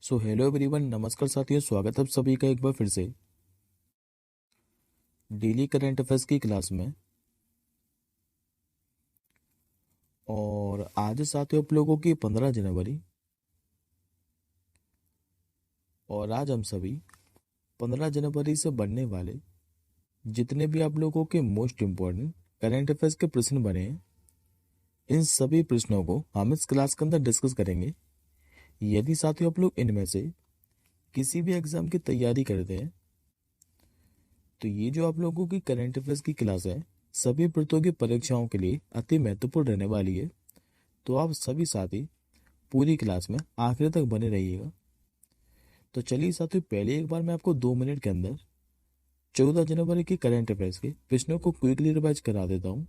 So hello everyone, नमस्कार साथियों। स्वागत है आप सभी का एक बार फिर से डेली करंट अफेयर्स की क्लास में। और आज साथियों आप लोगों की 15 जनवरी। और आज हम सभी 15 जनवरी से बनने वाले जितने भी आप लोगों के मोस्ट इम्पोर्टेंट करंट अफेयर्स के प्रश्न बने हैं, इन सभी प्रश्नों को हम इस क्लास के अंदर डिस्कस करेंगे। यदि साथियों आप लोग इनमें से किसी भी एग्जाम की तैयारी करते हैं तो ये जो आप लोगों की करंट अफेयर्स की क्लास है सभी प्रतियोगी परीक्षाओं के लिए अति महत्वपूर्ण रहने वाली है। तो आप सभी साथी पूरी क्लास में आखिर तक बने रहिएगा। तो चलिए साथियों, पहले एक बार मैं आपको 2 मिनट के अंदर 14 जनवरी की करंट अफेयर्स के प्रश्नों को क्विकली रिवाइज करा देता हूँ।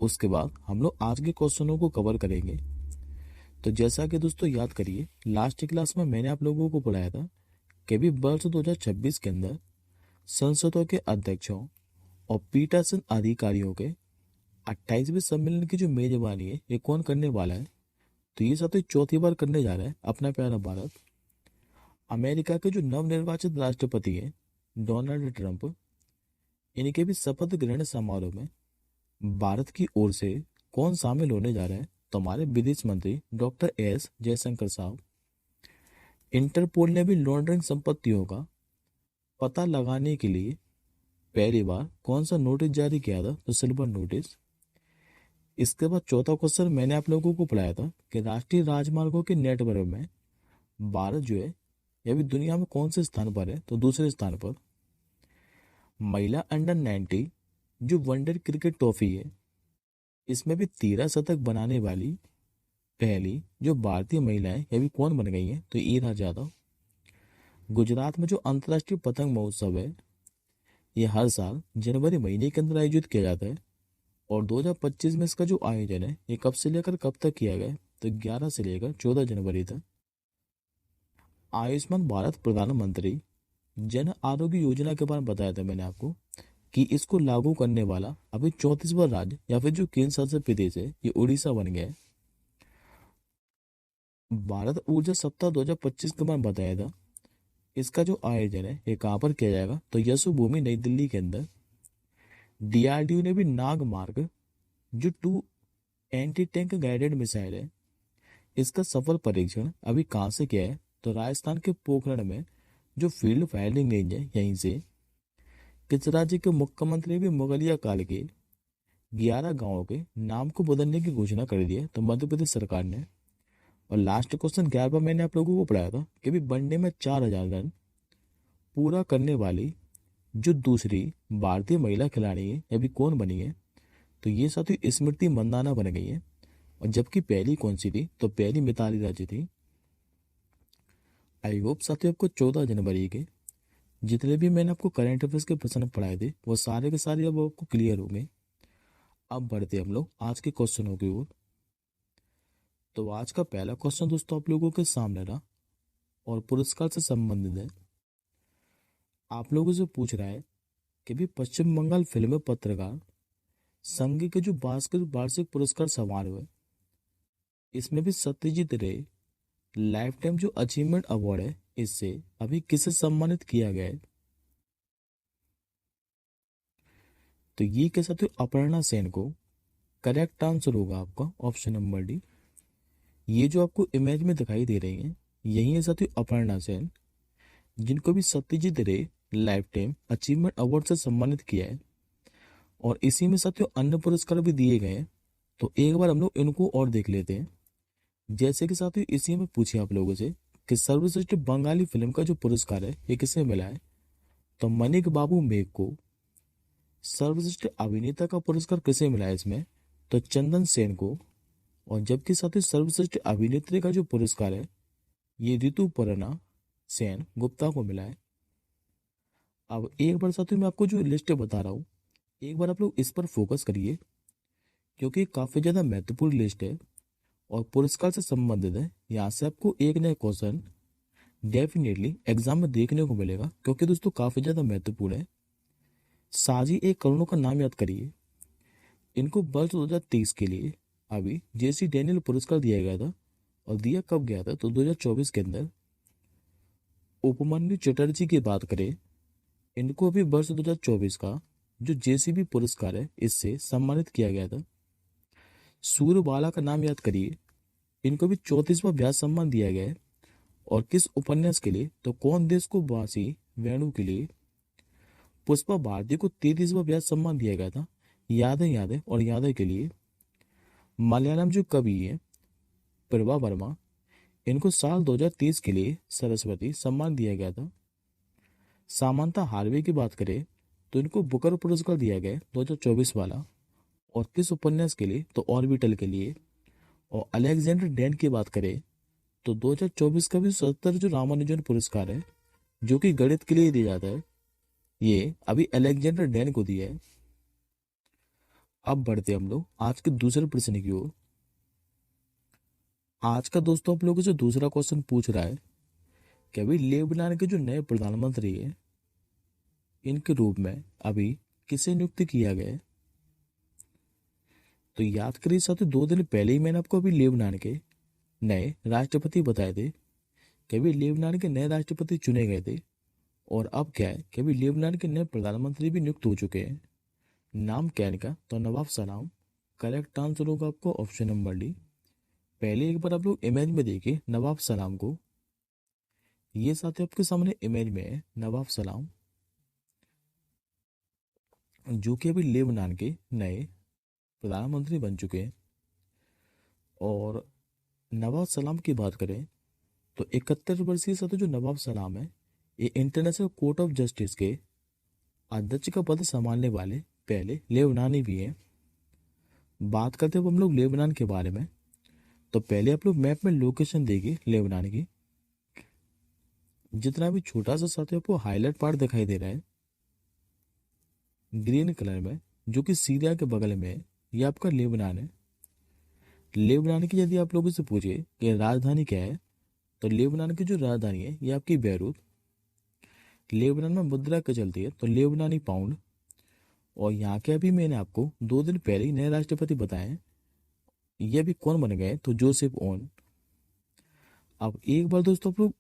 उसके बाद हम लोग आज के क्वेश्चनों को कवर करेंगे। तो जैसा कि दोस्तों याद करिए, लास्ट क्लास में मैंने आप लोगों को पढ़ाया था कि भी वर्ष 2026 के अंदर संसदों के अध्यक्षों और पीठासीन अधिकारियों के 28वें सम्मेलन की जो मेजबानी है ये कौन करने वाला है। तो ये साथियों चौथी बार करने जा रहा है अपना प्यारा भारत। अमेरिका के जो नवनिर्वाचित राष्ट्रपति हैं डोनाल्ड ट्रंप, इनके भी शपथ ग्रहण समारोह में भारत की ओर से कौन शामिल होने जा रहा है। तो हमारे विदेश मंत्री डॉक्टर एस जयशंकर साहब। इंटरपोल ने भी लॉन्ड्रिंग संपत्तियों का पता लगाने के लिए पहली बार कौन सा नोटिस जारी किया था। तो सिल्वर नोटिस। इसके बाद चौथा क्वेश्चन मैंने आप लोगों को पढ़ाया था कि राष्ट्रीय राजमार्गों के नेटवर्क में भारत जो है यह भी दुनिया में कौन से स्थान पर है। तो दूसरे स्थान पर। महिला अंडर 19 जो वनडे क्रिकेट ट्रॉफी है, इसमें भी 13 शतक बनाने वाली पहली जो भारतीय महिला है यह भी कौन बन गई है। तो ईरा जाधव। गुजरात में जो अंतर्राष्ट्रीय पतंग महोत्सव है यह हर साल जनवरी महीने के अंदर आयोजित किया जाता है। और 2025 में इसका जो आयोजन है ये कब से लेकर कब तक किया गया है। तो 11 से लेकर 14 जनवरी तक। आयुष्मान भारत प्रधानमंत्री जन आरोग्य योजना के बारे में बताया था मैंने आपको कि इसको लागू करने वाला अभी 34वां राज्य या फिर जो केंद्र शासित प्रदेश है ये उड़ीसा बन गया है। भारत ऊर्जा सप्ताह 2025 के बारे में बताया था, इसका जो आयोजन है ये कहाँ पर किया जाएगा। तो यशोभूमि नई दिल्ली के अंदर। डीआरडीओ ने भी नाग मार्ग जो 2 एंटी टैंक गाइडेड मिसाइल है, इसका सफल परीक्षण अभी कहाँ से किया है। तो राजस्थान के पोखरण में जो फील्ड फायरिंग रेंज है यहीं से। किस राज्य के मुख्यमंत्री भी मुगलिया काल के 11 गांवों के नाम को बदलने की घोषणा कर दी है। तो मध्य प्रदेश सरकार ने। और लास्ट क्वेश्चन 11वां मैंने आप लोगों को पढ़ाया था कि भी वनडे में 4000 रन पूरा करने वाली जो दूसरी भारतीय महिला खिलाड़ी है यह भी कौन बनी है। तो ये साथी स्मृति मंदाना बन गई है। और जबकि पहली कौन सी थी। तो पहली मिताली राज थी। आई होप साथियों आपको 14 जनवरी के जितने भी मैंने आपको करंट अफेयर्स के प्रश्न पढ़ाए थे वो सारे के सारे अब आपको क्लियर हो गए। अब बढ़ते हम लोग आज के क्वेश्चनों की ओर। तो आज का पहला क्वेश्चन दोस्तों आप लोगों के सामने रहा और पुरस्कार से संबंधित है। आप लोगों से पूछ रहा है कि भी पश्चिम बंगाल फिल्म पत्रकार संघ के जो वार्षिक पुरस्कार समारोह है, इसमें भी सत्यजीत रे लाइफ टाइम जो अचीवमेंट अवार्ड है इससे अभी किसे सम्मानित किया गया है। तो ये के साथ अपर्णा सेन को। करेक्ट आंसर होगा आपका ऑप्शन नंबर डी। ये जो आपको इमेज में दिखाई दे रही है यही है साथियों अपर्णा सेन, जिनको भी सत्यजीत रे लाइफ टाइम अचीवमेंट अवार्ड से सम्मानित किया है। और इसी में साथियों अन्य पुरस्कार भी दिए गए हैं। तो एक बार हम लोग इनको और देख लेते हैं। जैसे कि साथियों इसी में पूछे आप लोगों से कि सर्वश्रेष्ठ बंगाली फिल्म का जो पुरस्कार है ये किसे मिला है। तो मनिक बाबू मेघ को। सर्वश्रेष्ठ अभिनेता का पुरस्कार किसे मिला है इसमें। तो चंदन सेन को। और जबकि साथियों सर्वश्रेष्ठ अभिनेत्री का जो पुरस्कार है ये ऋतुपर्णा सेन गुप्ता को मिला है। अब एक बार साथियों मैं आपको जो लिस्ट बता रहा हूँ एक बार आप लोग इस पर फोकस करिए, क्योंकि काफी ज्यादा महत्वपूर्ण लिस्ट है और पुरस्कार से संबंधित है। यहाँ से आपको एक नया क्वेश्चन डेफिनेटली एग्जाम में देखने को मिलेगा, क्योंकि दोस्तों काफी ज्यादा महत्वपूर्ण है। साजी एक करोड़ों का नाम याद करिए। इनको वर्ष 2023 के लिए अभी जेसी डैनियल पुरस्कार दिया गया था। और दिया कब गया था। तो 2024 के अंदर। उपमन्यु चटर्जी की बात करें, इनको अभी वर्ष 2024 का जो जेसीबी पुरस्कार है इससे सम्मानित किया गया था। सूरबाला का नाम याद करिए, इनको भी 34वां व्यास सम्मान दिया गया है। और किस उपन्यास के लिए, तो कौन देश को बांसी वेणु के लिए। पुष्पा भारती को 33वां व्यास सम्मान दिया गया था, याद है और याद है के लिए। मलयालम जो कवि है प्रभा वर्मा, इनको साल 2023 के लिए सरस्वती सम्मान दिया गया था। सामंता हार्वे की बात करें तो इनको बुकर पुरस्कार दिया गया 2024 वाला। और किस उपन्यास के लिए, तो ऑर्बिटल के लिए। और अलेक्जेंडर डैन की बात करें तो 2024 का भी 77 जो रामानुजन पुरस्कार है जो कि गणित के लिए दिया जाता है, ये अभी अलेक्जेंडर डैन को दिया है। अब बढ़ते हम लोग आज के दूसरे प्रश्न की ओर। आज का दोस्तों आप लोगों से दूसरा क्वेश्चन पूछ रहा है कि अभी लेबनान के जो नए प्रधानमंत्री है इनके रूप में अभी किसे नियुक्त किया गया है। तो याद करिए साथियों, 2 दिन पहले ही मैंने आपको अभी लेबनान के नए राष्ट्रपति बताए थे कि अभी लेबनान के नए राष्ट्रपति चुने गए थे। और अब क्या है कि अभी लेबनान के नए प्रधानमंत्री भी नियुक्त हो चुके हैं। नाम क्या है इनका, तो नवाब सलाम। करेक्ट आंसर होगा आपको ऑप्शन नंबर डी। पहले एक बार आप लोग इमेज में देखिए नवाब सलाम को। ये साथी आपके सामने इमेज में है नवाब सलाम, जो कि अभी लेबनान के नए प्रधानमंत्री बन चुके हैं। और नवाब सलाम की बात करें तो 71 वर्षीय साथी जो नवाब सलाम है, ये इंटरनेशनल कोर्ट ऑफ जस्टिस के अध्यक्ष का पद संभालने वाले पहले लेबनानी भी हैं। बात करते हैं हम लोग लेबनान के बारे में, तो पहले आप लोग मैप में लोकेशन देखिए लेबनान की। जितना भी छोटा सा साथी आपको हाईलाइट पार्ट दिखाई दे रहा है ग्रीन कलर में, जो कि सीरिया के बगल में है, ये आपका लेबनान है। लेबनान की यदि आप लोगों से पूछे कि राजधानी क्या है, तो लेबनान की जो राजधानी है ये आपकी बैरूत। लेबनान में मुद्रा क्या चलती है, तो लेबनानी पाउंड। और यहाँ के अभी मैंने आपको 2 दिन पहले ही नए राष्ट्रपति बताए हैं, ये अभी कौन बन गए, तो जोसेफ ओन। अब एक बार दोस्तों आप लोग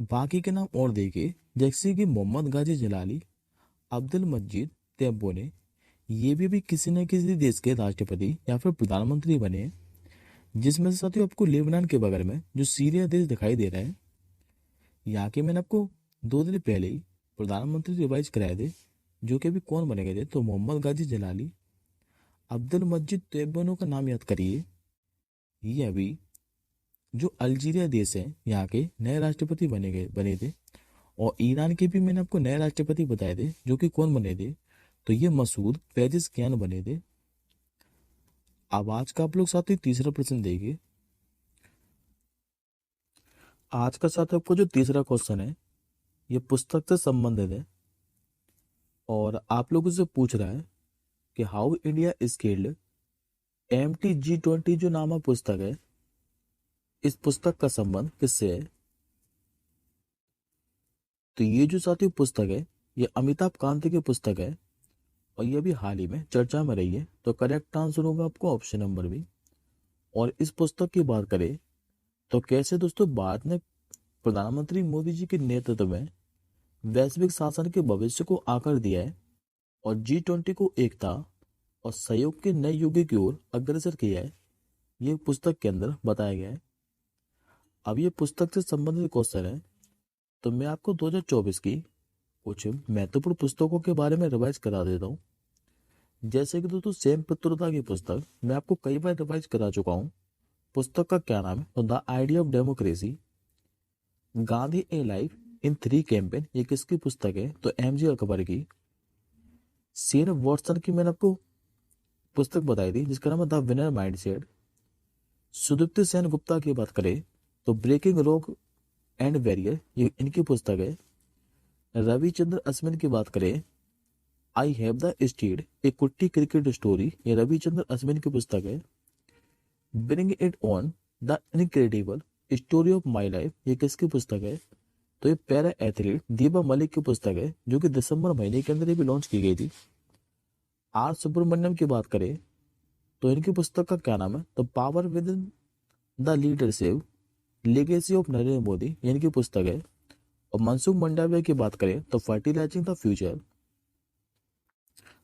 बाकी के नाम और देखिए, जैसे कि मोहम्मद गाजी जलाली, अब्दुल मजीद तेब्बोने, ये भी किसी न किसी देश के राष्ट्रपति या फिर प्रधानमंत्री बने हैं। जिसमें से साथियों आपको लेबनान के बगल में जो सीरिया देश दिखाई दे रहा है, यहाँ के मैंने आपको 2 दिन पहले ही प्रधानमंत्री रिवाइज कराए थे, जो कि अभी कौन बने गए थे, तो मोहम्मद गाजी जलाली, अब्दुल मजीद तेब्बोने का नाम याद करिए। ये अभी जो अल्जीरिया देश है यहाँ के नए राष्ट्रपति बने थे। और ईरान के भी मैंने आपको नए राष्ट्रपति बताए थे, जो कि कौन बने थे, तो ये मसूद पेजिशकियान बने थे। अब आज का आप लोग साथ ही तीसरा प्रश्न देखिए। आज का साथ आपको जो तीसरा क्वेश्चन है ये पुस्तक से संबंधित है। और आप लोगों से पूछ रहा है कि हाउ इंडिया स्केल्ड MTG20 जो नामक पुस्तक है, इस पुस्तक का संबंध किससे है। तो ये जो साथियों पुस्तक है ये अमिताभ कांत की पुस्तक है और ये भी हाल ही में चर्चा में रही है। तो करेक्ट आंसर होगा आपको ऑप्शन नंबर बी। और इस पुस्तक की बात करें तो कैसे दोस्तों भारत ने प्रधानमंत्री मोदी जी के नेतृत्व में वैश्विक शासन के भविष्य को आकार दिया है और G20 को एकता और सहयोग के नए युग की ओर अग्रसर किया है, ये पुस्तक के अंदर बताया गया है। अब ये पुस्तक से संबंधित क्वेश्चन है, तो मैं आपको 2024 की कुछ महत्वपूर्ण पुस्तकों के बारे में रिवाइज करा देता हूँ। जैसे कि दोस्तों सेम पित्रोदा की पुस्तक मैं आपको कई बार रिवाइज करा चुका हूँ। पुस्तक का क्या नाम है, तो the idea of democracy. Gandhi A life in 3 campaign, ये किसकी पुस्तक है, तो MJ अकबर की। सीएन वॉटसन की मैंने आपको पुस्तक बताई थी जिसका नाम है the winner mindset. Sudipti Sen Gupta की बात करें तो ब्रेकिंग रॉक एंड बैरियर, ये इनकी पुस्तक है। रविचंद्र अश्विन की बात करें आई हैव द स्टीड ए कुट्टी क्रिकेट स्टोरी, ये रविचंद्र अश्विन की पुस्तक है। Bring it on the incredible story of my life, ये किसकी पुस्तक है, तो ये पैरा एथलीट दीपा मलिक की पुस्तक है, जो कि दिसंबर महीने के अंदर ये भी लॉन्च की गई थी। आर सुब्रमण्यम की बात करें तो इनकी पुस्तक का क्या नाम है, तो power with in the leadership legacy of Narendra Modi, ये इनकी पुस्तक है। और मनसुख मंडाविया की बात करें तो फर्टिलाइजिंग द फ्यूचर,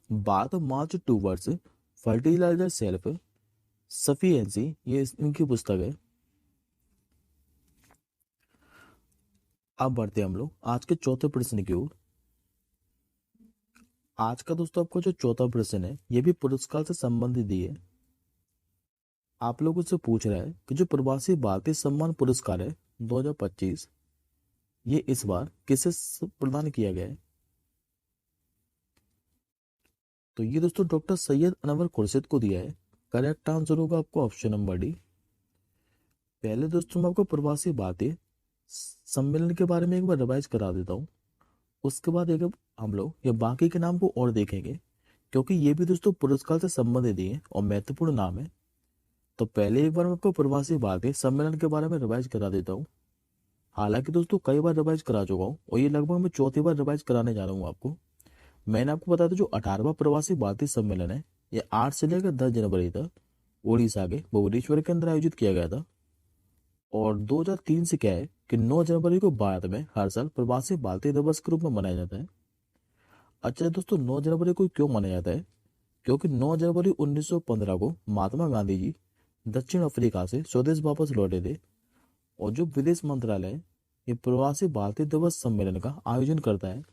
बात मार्च टूवर्ड्स फर्टिलाइजर सेल्फ सफिशिएंसी, ये इनकी पुस्तक है। अब बढ़ते हैं हम लोग आज के चौथे प्रश्न की ओर। आज का दोस्तों आपको जो चौथा प्रश्न है ये भी पुरस्कार से संबंधित ही है। आप लोगों से पूछ रहा है कि जो प्रवासी भारतीय सम्मान पुरस्कार है 2025, ये इस बार किसे प्रदान किया गया है? तो ये दोस्तों डॉक्टर सैयद अनवर खुर्शीद को दिया है। करेक्ट आंसर होगा आपको ऑप्शन नंबर डी। पहले दोस्तों मैं आपको प्रवासी भारतीय सम्मेलन के बारे में एक बार रिवाइज करा देता हूँ, उसके बाद एक हम लोग ये बाकी के नाम को और देखेंगे, क्योंकि ये भी दोस्तों पुरस्कार से संबंधित ही है और महत्वपूर्ण नाम है। तो पहले एक बार मैं आपको प्रवासी भारतीय सम्मेलन के बारे में रिवाइज करा देता हूँ। हालांकि दोस्तों कई बार रिवाइज करा चुका हूँ और ये लगभग मैं चौथी बार रिवाइज कराने जा रहा हूँ आपको। मैंने आपको बताया था जो 18वां प्रवासी भारतीय सम्मेलन है ये 8 से लेकर 10 जनवरी तक उड़ीसा के भुवनेश्वर के अंदर आयोजित किया गया था। और 2003 से क्या है कि 9 जनवरी को भारत में हर साल प्रवासी भारतीय दिवस के रूप में मनाया जाता है। अच्छा दोस्तों 9 जनवरी को क्यों मनाया जाता है? क्योंकि 9 जनवरी 1915 को महात्मा गांधी जी दक्षिण अफ्रीका से स्वदेश वापस लौटे थे। और जो विदेश मंत्रालय ये प्रवासी भारतीय दिवस सम्मेलन का आयोजन करता है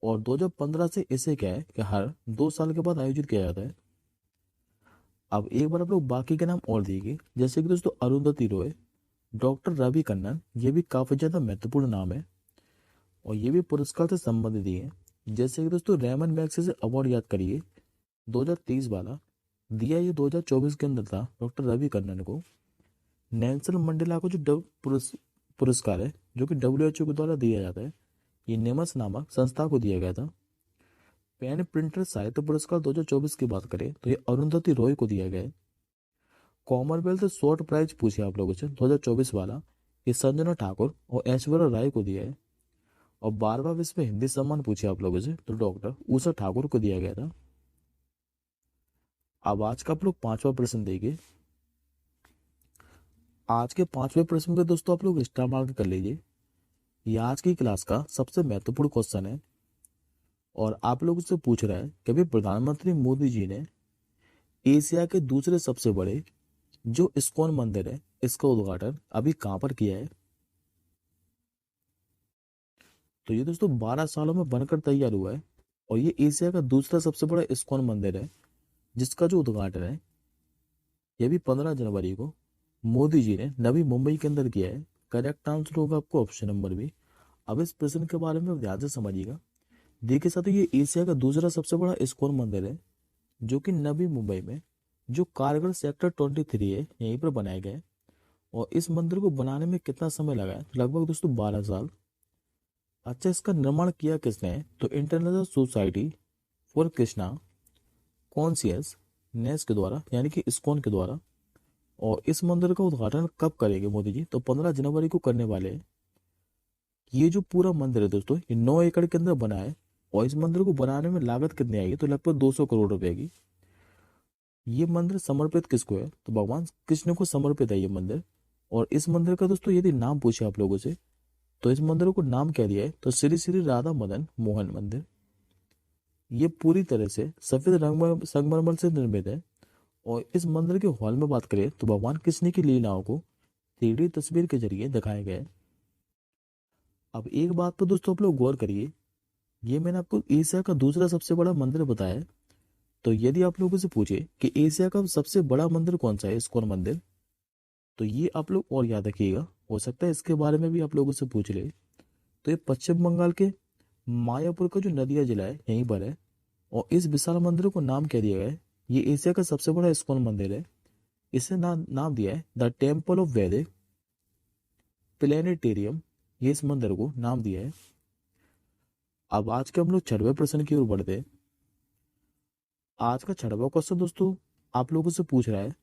और 2015 से इसे क्या है कि हर 2 साल के बाद आयोजित किया जाता है। अब एक बार आप लोग बाकी के नाम और देखिए, जैसे कि दोस्तों अरुंधति रॉय, डॉक्टर रवि कन्नन, ये भी काफी ज्यादा महत्वपूर्ण नाम है और ये भी पुरस्कार से संबंधित ही है। जैसे कि दोस्तों रेमन मैग्सेसे अवार्ड याद करिए 2023 वाला, दिया ये 2024 के अंदर था डॉक्टर रवि कन्नन को। नेल्सन मंडेला को जो पुरस्कार है जो कि WHO के द्वारा दिया जाता है, ये नेमस नामक संस्था को दिया गया था। पेन प्रिंटर साहित्य पुरस्कार 2024 की बात करें तो ये अरुंधति रॉय को दिया गया है। कॉमनवेल्थ शॉर्ट प्राइज पूछे आप लोगों से 2024 वाला, ये संजना ठाकुर और ऐश्वर्या राय को दिया है। और 12वां विश्व हिंदी सम्मान पूछे आप लोगों से तो डॉक्टर उषा ठाकुर को दिया गया था। अब आज का आप लोग 5वां प्रश्न देखिए। आज के 5वें प्रश्न पे दोस्तों आप लोग स्टार मार्क कर लीजिए। ये आज की क्लास का सबसे महत्वपूर्ण क्वेश्चन है और आप लोगों से पूछ रहा है कि अभी प्रधानमंत्री मोदी जी ने एशिया के दूसरे सबसे बड़े जो इस्कॉन मंदिर है इसका उद्घाटन अभी कहां पर किया है? तो ये दोस्तों 12 सालों में बनकर तैयार हुआ है और ये एशिया का दूसरा सबसे बड़ा इस्कॉन मंदिर है जिसका जो उद्घाटन है ये भी 15 जनवरी को मोदी जी ने नवी मुंबई के अंदर किया है। करेक्ट आंसर होगा आपको ऑप्शन नंबर बी। अब इस प्रश्न के बारे में ध्यान से समझिएगा। देखिए साथियों ये एशिया का दूसरा सबसे बड़ा इस्कॉन मंदिर है जो कि नवी मुंबई में जो कारगिल सेक्टर 23 है यहीं पर बनाया गया है। और इस मंदिर को बनाने में कितना समय लगा है? लगभग दोस्तों 12 साल। अच्छा इसका निर्माण किया किसने है? तो international society for Krishna consciousness के द्वारा, यानी कि इस्कॉन के द्वारा। और इस मंदिर का उद्घाटन कब करेंगे मोदी जी? तो 15 जनवरी को करने वाले हैं। ये जो पूरा मंदिर है दोस्तों ये 9 एकड़ के अंदर बना है और इस मंदिर को बनाने में लागत कितनी आएगी? तो लगभग 200 करोड़ रुपए की। ये मंदिर समर्पित किसको है? तो भगवान कृष्ण को समर्पित है ये मंदिर। और इस मंदिर का दोस्तों यदि नाम पूछे आप लोगों से तो इस मंदिर को नाम क्या दिया है? तो श्री श्री राधा मदन मोहन मंदिर। ये पूरी तरह से सफेद संगमरमर से निर्मित है। और इस मंदिर के हॉल में बात करें तो भगवान कृष्ण की लीलाओं को 3D तस्वीर के जरिए दिखाया गया है। अब एक बात पर दोस्तों आप लोग गौर करिए, ये मैंने आपको एशिया का दूसरा सबसे बड़ा मंदिर बताया है। तो यदि आप लोगों से पूछे कि एशिया का सबसे बड़ा मंदिर कौन सा है, इस्कॉन मंदिर, तो ये आप लोग और याद रखिएगा। हो सकता है इसके बारे में भी आप लोगों से पूछ ले। तो ये पश्चिम बंगाल के मायापुर का जो नदिया जिला है यहीं पर है। और इस विशाल मंदिर को नाम क्या दिया गया है? ये एशिया का सबसे बड़ा इस्कॉन मंदिर है। इसे नाम दिया है द टेम्पल ऑफ वैदिक प्लेनेटेरियम। ये इस मंदिर को नाम दिया है। अब आज के हम लोग 6वें प्रश्न की ओर बढ़ते हैं। आज का 6वां क्वेश्चन दोस्तों आप लोगों से पूछ रहा है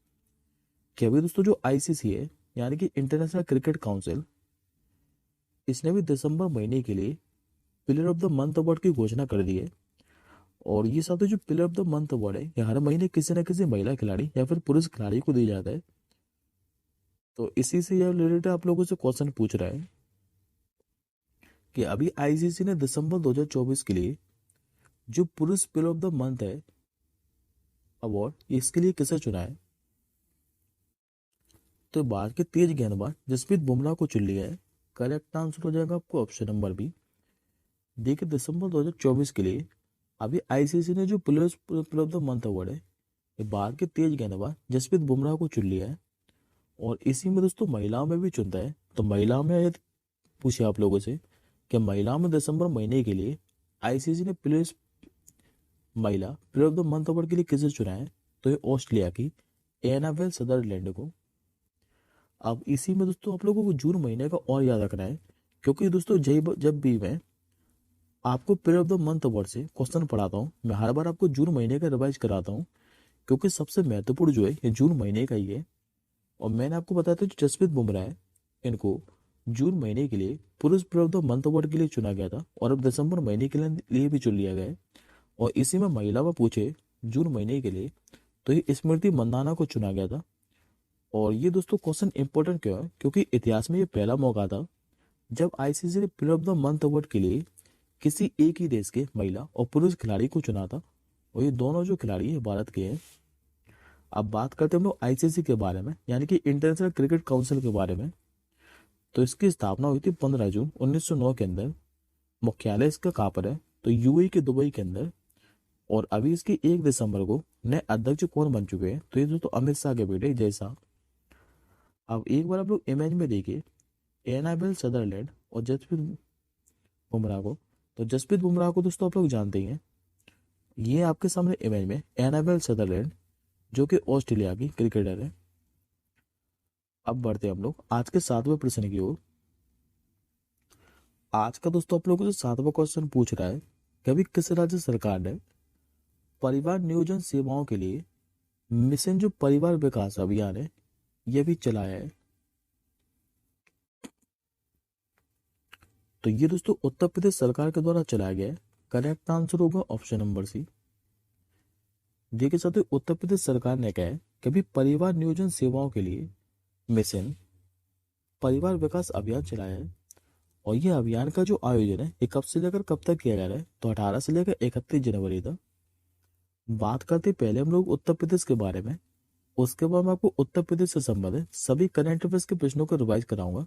कि अभी दोस्तों जो ICC है यानी कि इंटरनेशनल क्रिकेट काउंसिल, इसने भी दिसंबर महीने के लिए player of the month award की घोषणा कर दी है। और ये साथ जो player of the month award है ये हर महीने किसी न किसी महिला खिलाड़ी या फिर पुरुष खिलाड़ी को दिया जाता है। तो इसी से यह रिलेटेड आप लोगों से क्वेश्चन पूछ रहा है कि अभी आईसीसी ने दिसंबर 2024 के लिए जो पुरुष प्लेयर ऑफ द मंथ है अवार्ड, इसके लिए किसे चुना है? तो भारत के तेज गेंदबाज जसप्रीत बुमराह को चुन लिया है। करेक्ट आंसर हो जाएगा आपको ऑप्शन नंबर बी। देखिए दिसंबर 2024 के लिए अभी आईसीसी ने जो players player of the month award है ये भारत के तेज गेंदबाज जसप्रीत बुमराह को चुन लिया है। और इसी में दोस्तों महिलाओं में भी चुनता है। तो महिलाओं में यदि पूछे आप लोगों से कि महिलाओं में दिसंबर महीने के लिए आईसीसी ने प्लेयर्स महिला player of the month award के लिए किसे चुना है? तो ये ऑस्ट्रेलिया की एनाबेल सदरलैंड को। अब इसी में दोस्तों आप लोगों को जून महीने का और याद रखना है, क्योंकि दोस्तों जब भी मैं आपको player of the month award से क्वेश्चन पढ़ाता हूँ, मैं हर बार आपको जून महीने का रिवाइज कराता हूँ, क्योंकि सबसे महत्वपूर्ण जो है ये जून महीने का ही है। और मैंने आपको बताया था जो जसप्रीत बुमराह है इनको जून महीने के लिए पुरुष player of the month award के लिए चुना गया था, और अब दिसंबर महीने के लिए भी चुन लिया गया है। और इसी में महिला में पूछे जून महीने के लिए तो ये स्मृति मंदाना को चुना गया था। और ये दोस्तों क्वेश्चन इंपॉर्टेंट क्यों है? क्योंकि इतिहास में ये पहला मौका था जब आईसीसी ने player of the month award के लिए किसी एक ही देश के महिला और पुरुष खिलाड़ी को चुना था, और ये दोनों जो खिलाड़ी है भारत के हैं। अब बात करते हैं हम लोग आईसीसी के बारे में, यानी कि इंटरनेशनल क्रिकेट काउंसिल के बारे में। तो इसकी स्थापना हुई थी 15 जून 1909 के अंदर। मुख्यालय इसका कहाँ पर है? तो यूएई के दुबई के अंदर। और अभी इसकी 1 दिसंबर को नए अध्यक्ष कौन बन चुके हैं? तो ये दोस्तों अमित शाह के बेटे जय शाह। अब एक बार आप लोग इमेज में देखिए एनाबेल सदरलैंड और जसप्रीत बुमराह को। तो जसप्रीत बुमराह को दोस्तों आप लोग जानते ही हैं, ये आपके सामने इमेज में एनाबेल सदरलैंड जो कि ऑस्ट्रेलिया की क्रिकेटर है। अब बढ़ते हैं हम लोग आज के 7वें प्रश्न की ओर। आज का दोस्तों आप लोगों से 7वां क्वेश्चन पूछ रहा है कि अभी किस राज्य सरकार ने परिवार नियोजन सेवाओं के लिए मिशन जो परिवार विकास अभियान है यह भी चलाया है? तो ये दोस्तों उत्तर प्रदेश सरकार के द्वारा चलाया गया है। करेक्ट आंसर होगा ऑप्शन नंबर सी। देखिए साथियों उत्तर प्रदेश सरकार ने कहा है कि अभी परिवार नियोजन सेवाओं के लिए मिशन परिवार विकास अभियान चलाया है। और ये अभियान का जो आयोजन है ये कब से लेकर कब तक किया जा रहा है? तो 18 से लेकर 31 जनवरी तक। बात करते पहले हम लोग उत्तर प्रदेश के बारे में, उसके बाद मैं आपको उत्तर प्रदेश से संबंधित सभी करंट अफेयर्स के प्रश्नों को रिवाइज कराऊंगा।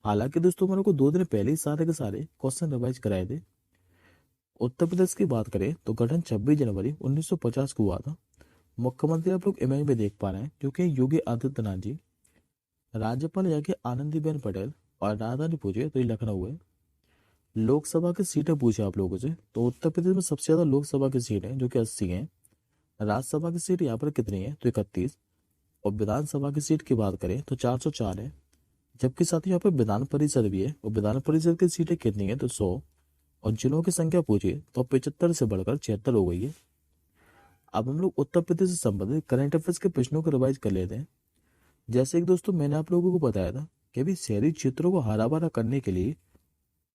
हालांकि दोस्तों मैंने को 2 दिन पहले ही सारे के सारे क्वेश्चन रिवाइज कराए थे। उत्तर प्रदेश की बात करें तो गठन 26 जनवरी 1950 को हुआ था। मुख्यमंत्री आप लोग इमेज में देख पा रहे हैं जो कि योगी आदित्यनाथ जी। राज्यपाल यहाँ के आनंदीबेन पटेल। और राजधानी पूछे तो ये लखनऊ है। लोकसभा की सीटें पूछे आप लोगों से तो उत्तर प्रदेश में सबसे ज्यादा लोकसभा की सीट है जो कि 80 है। राज्यसभा की सीट यहाँ पर कितनी है? तो 31। और विधानसभा की सीट की बात करें तो 404 है। जबकि साथ ही यहाँ पर विधान परिषद भी है, और विधान परिषद की सीटें कितनी है? तो 100। और जिलों की संख्या पूछिए तो 75 से बढ़कर 76 हो गई है। अब हम लोग उत्तर प्रदेश से संबंधित करंट अफेयर्स के प्रश्नों को रिवाइज कर लेते हैं। जैसे कि दोस्तों मैंने आप लोगों को बताया था कि अभी शहरी क्षेत्रों को हरा भरा करने के लिए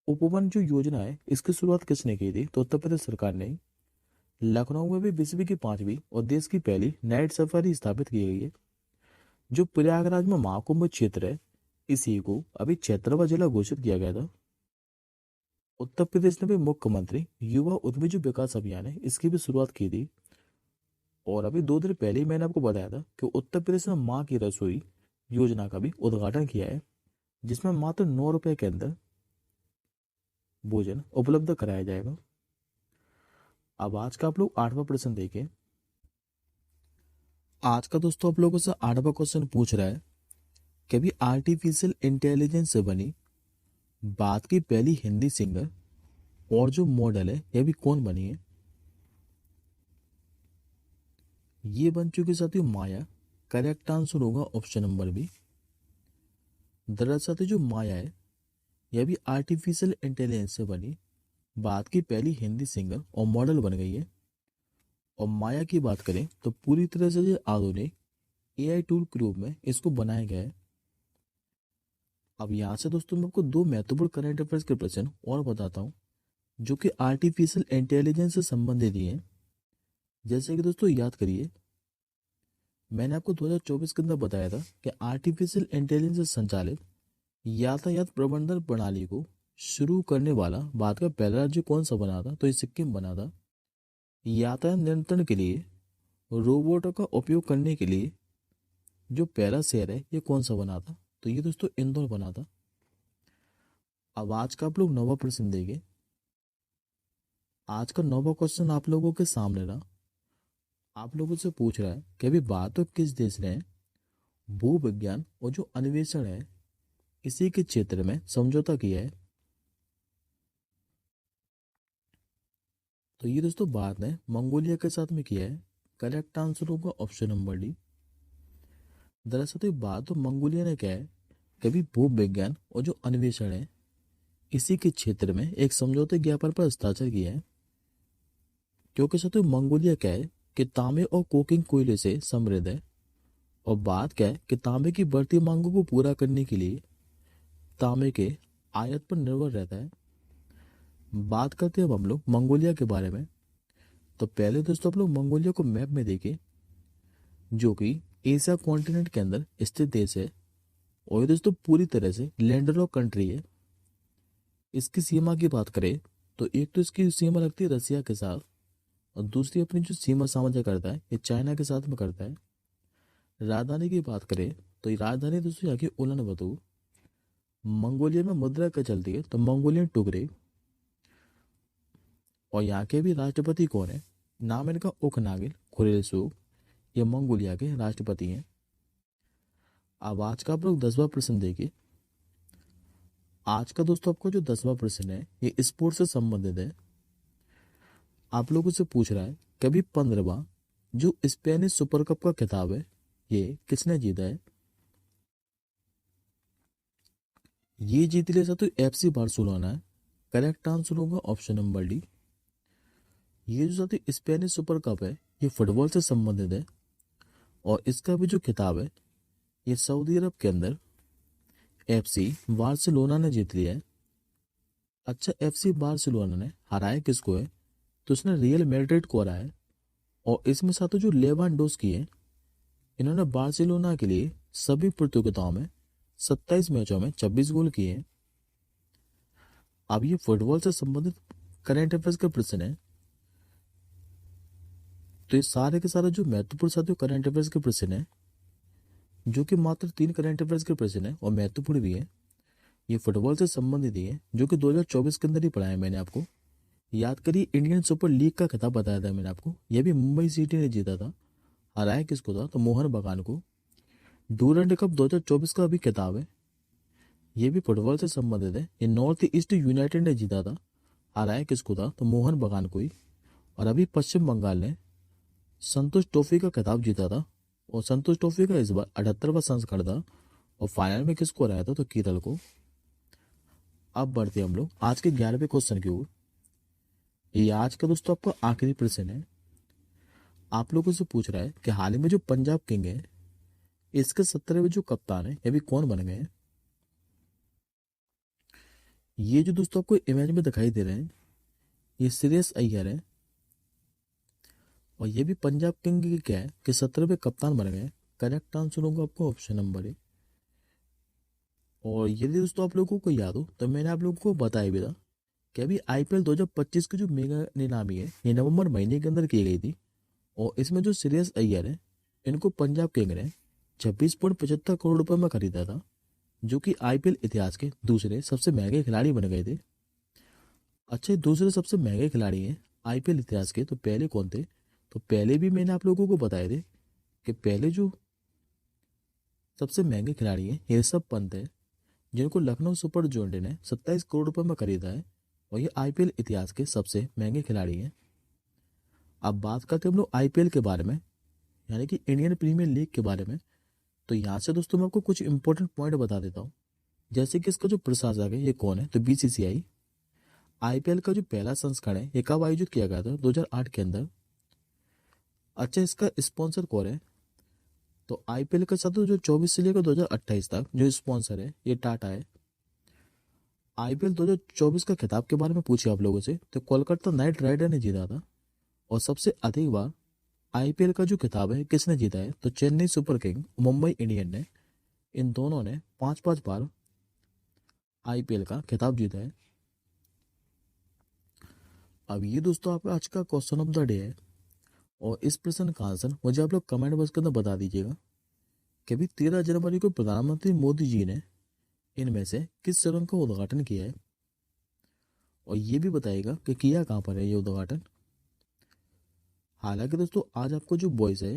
उपवन जो योजना है इसकी शुरुआत किसने की थी? तो उत्तर प्रदेश सरकार ने। लखनऊ में भी विश्व की 5वीं और देश की पहली नाइट सफारी स्थापित की गई है। जो प्रयागराज में महाकुंभ क्षेत्र है इसी को अभी 76वां जिला घोषित किया गया था। उत्तर प्रदेश ने भी मुख्यमंत्री युवा उद्यमी जो विकास अभियान है इसकी भी शुरुआत की थी। और अभी 2 दिन पहले ही मैंने आपको बताया था कि उत्तर प्रदेश ने माँ की रसोई योजना का भी उद्घाटन किया है, जिसमें मात्र 9 रुपए के अंदर भोजन उपलब्ध कराया जाएगा। अब आज का आप लोग 8वां प्रश्न देखें। आज का दोस्तों आप लोगों से 8वां क्वेश्चन पूछ रहा है कि अभी आर्टिफिशियल इंटेलिजेंस से बनी बात की पहली हिंदी सिंगर और जो मॉडल है यह भी कौन बनी है? ये बन चुकी साथियों माया। करेक्ट आंसर होगा ऑप्शन नंबर बी। दरअसल जो माया है यह भी आर्टिफिशियल इंटेलिजेंस से बनी बात की पहली हिंदी सिंगर और मॉडल बन गई है। और माया की बात करें तो पूरी तरह से जो आधुनिक एआई टूल के रूप में इसको बनाया गया है। अब यहाँ से दोस्तों मैं आपको 2 महत्वपूर्ण करंट अफेयर्स के प्रश्न और बताता हूँ जो कि आर्टिफिशियल इंटेलिजेंस से संबंधित ही हैं। जैसे कि दोस्तों याद करिए मैंने आपको 2024 के अंदर बताया था कि आर्टिफिशियल इंटेलिजेंस से संचालित यातायात प्रबंधन प्रणाली को शुरू करने वाला भारत का पहला राज्य कौन सा बना था? तो ये सिक्किम बना था। यातायात नियंत्रण के लिए रोबोटों का उपयोग करने के लिए जो पहला शहर है ये कौन सा बना था? तो ये दोस्तों इंदौर बना था। अब आज का आप लोग नवा प्रश्न देंगे। आज का नवा क्वेश्चन आप लोगों के सामने रहा। आप लोगों से पूछ रहा है कि अभी बात तो किस देश ने भूविज्ञान और जो अन्वेषण है इसी के क्षेत्र में समझौता किया है? तो ये दोस्तों भारत ने मंगोलिया के साथ में किया है। करेक्ट आंसर होगा ऑप्शन नंबर डी। दरअसल तो ये बात तो मंगोलिया ने क्या है, कभी भूविज्ञान और जो अन्वेषण है इसी के क्षेत्र में एक समझौते ज्ञापन पर हस्ताक्षर किया है। क्योंकि साथियों मंगोलिया क्या है कि तांबे और कोकिंग कोयले से समृद्ध है, और बात क्या है कि तांबे की बढ़ती मांगों को पूरा करने के लिए तांबे के आयात पर निर्भर रहता है। बात करते हैं अब हम लोग मंगोलिया के बारे में। तो पहले दोस्तों आप लोग मंगोलिया को मैप में देखें, जो कि एशिया कॉन्टिनेंट के अंदर स्थित देश है, और ये दोस्तों पूरी तरह से लैंडलॉक कंट्री है। इसकी सीमा की बात करें तो एक तो इसकी सीमा लगती है रसिया के साथ, और दूसरी अपनी जो सीमा साझा करता है ये चाइना के साथ में करता है। राजधानी की बात करें तो ये राजधानी दोस्तों यहाँ की उलन बतू। मंगोलिया में मुद्रा क्या चलती है? तो मंगोलियन टुगरे। और यहाँ के भी राष्ट्रपति कौन है? नाम इनका उखनागिल खुरेलसुख। ये मंगोलिया के राष्ट्रपति हैं। अब आज का आप लोग 10वां प्रश्न देखिए। आज का दोस्तों आपको जो 10वां प्रश्न है ये स्पोर्ट्स से संबंधित है। आप लोगों से पूछ रहा है कभी 15वां जो स्पेनिश सुपर कप का खिताब है ये किसने जीता है? ये जीत लिया था तो एफसी बार्सिलोना है। करेक्ट आंसर होगा ऑप्शन नंबर डी। ये जो साथी स्पेनिश सुपर कप है ये फुटबॉल से संबंधित है, और इसका भी जो खिताब है ये सऊदी अरब के अंदर एफसी बार्सिलोना ने जीत लिया है। अच्छा, एफसी बार्सिलोना ने हराया किसको है? तो उसने रियल मैड्रिड को हराया है, और इसमें साथ जो लेवांडोस्की है इन्होंने बार्सिलोना के लिए सभी प्रतियोगिताओं में 27 मैचों में 26 गोल किए हैं। अब ये फुटबॉल से संबंधित करंट अफेयर्स का प्रश्न है, तो ये सारे के सारे जो महत्वपूर्ण साथियों करंट अफेयर्स के प्रश्न है, जो कि मात्र 3 करंट अफेयर्स के प्रश्न है और महत्वपूर्ण भी है, ये फुटबॉल से संबंधित ही है, जो कि 2024 के अंदर ही पढ़ाया मैंने आपको। याद करिए इंडियन सुपर लीग का खिताब बताया था मैंने आपको, यह भी मुंबई सिटी ने जीता था। हराया किसको था? तो मोहन बगान को। डूरंड कप 2024 का भी खिताब है, ये भी फुटबॉल से संबंधित है। ये नॉर्थ ईस्ट यूनाइटेड ने जीता था। हराया किसको था? तो मोहन बगान को ही। और अभी पश्चिम बंगाल ने संतोष ट्रॉफी का खिताब जीता था, और संतोष ट्रॉफी का इस बार 78वां संस्करण था, और फाइनल में किसको हराया था? तो केरल को। अब बढ़ते हम लोग आज के 11वें क्वेश्चन की ओर। ये आज का दोस्तों आपका आखिरी प्रश्न है। आप लोगों से पूछ रहा है कि हाल ही में जो पंजाब किंग है इसके 17वें जो कप्तान है ये भी कौन बन गए हैं? ये जो दोस्तों आपको इमेज में दिखाई दे रहे हैं ये श्रेयस अय्यर है, और ये भी पंजाब किंग के क्या है कि 17वें कप्तान बन गए। करेक्ट आंसर होगा आपको ऑप्शन नंबर ए। और यदि दोस्तों आप लोगों को याद हो तो मैंने आप लोगों को बताया भी था कि अभी आईपीएल 2025 की जो मेगा नीलामी है ये नवंबर महीने के अंदर की गई थी, और इसमें जो श्रेयस अय्यर है इनको पंजाब किंग ने 26.75 करोड़ रुपए में खरीदा था, जो कि आईपीएल इतिहास के दूसरे सबसे महंगे खिलाड़ी बन गए थे। अच्छा, दूसरे सबसे महंगे खिलाड़ी हैं आईपीएल इतिहास के, तो पहले कौन थे? तो पहले भी मैंने आप लोगों को बताए थे कि पहले जो सबसे महंगे खिलाड़ी हैं ऋषभ पंत है, जिनको लखनऊ सुपर जायंट्स ने 27 करोड़ रुपए में खरीदा है, और ये आईपीएल इतिहास के सबसे महंगे खिलाड़ी हैं। अब बात करते हैं हम लोग आईपीएल के बारे में, यानी कि इंडियन प्रीमियर लीग के बारे में। तो यहाँ से दोस्तों मैं आपको कुछ इंपॉर्टेंट पॉइंट बता देता हूँ, जैसे कि इसका जो प्रशासक है ये कौन है? तो बीसीसीआई। आईपीएल का जो पहला संस्करण है ये कब आयोजित किया गया था? 2008 के अंदर। अच्छा, इसका स्पॉन्सर कौन है? तो आईपीएल के साथ जो 24 से लेकर 2028 तक जो स्पॉन्सर है ये टाटा है। आईपीएल 2024 का खिताब के बारे में पूछे आप लोगों से तो कोलकाता नाइट राइडर ने जीता था, और सबसे अधिक बार आईपीएल का जो खिताब है किसने जीता है? तो Chennai super king, Mumbai Indian ने, इन दोनों ने 5-5 बार आईपीएल का खिताब जीता है। अब ये दोस्तों आपका आज का क्वेश्चन ऑफ द डे है, और इस प्रश्न का आंसर मुझे आप लोग कमेंट बॉक्स के अंदर बता दीजिएगा कि अभी 13 जनवरी को प्रधानमंत्री मोदी जी ने इनमें से किस सुरंग का उद्घाटन किया है, और ये भी बताइएगा कि किया कहाँ पर है ये उद्घाटन। हालांकि दोस्तों आज आपको जो वॉइस है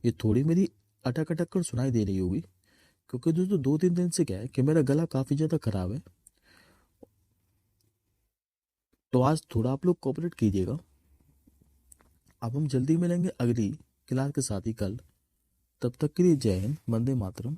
ये थोड़ी मेरी अटक अटक कर सुनाई दे रही होगी, क्योंकि दोस्तों 2-3 दिन से क्या है कि मेरा गला काफ़ी ज़्यादा खराब है। तो आज थोड़ा आप लोग कोऑपरेट कीजिएगा। अब हम जल्दी मिलेंगे अगली क्लास के साथ ही कल। तब तक के लिए जय हिंद, वंदे मातरम।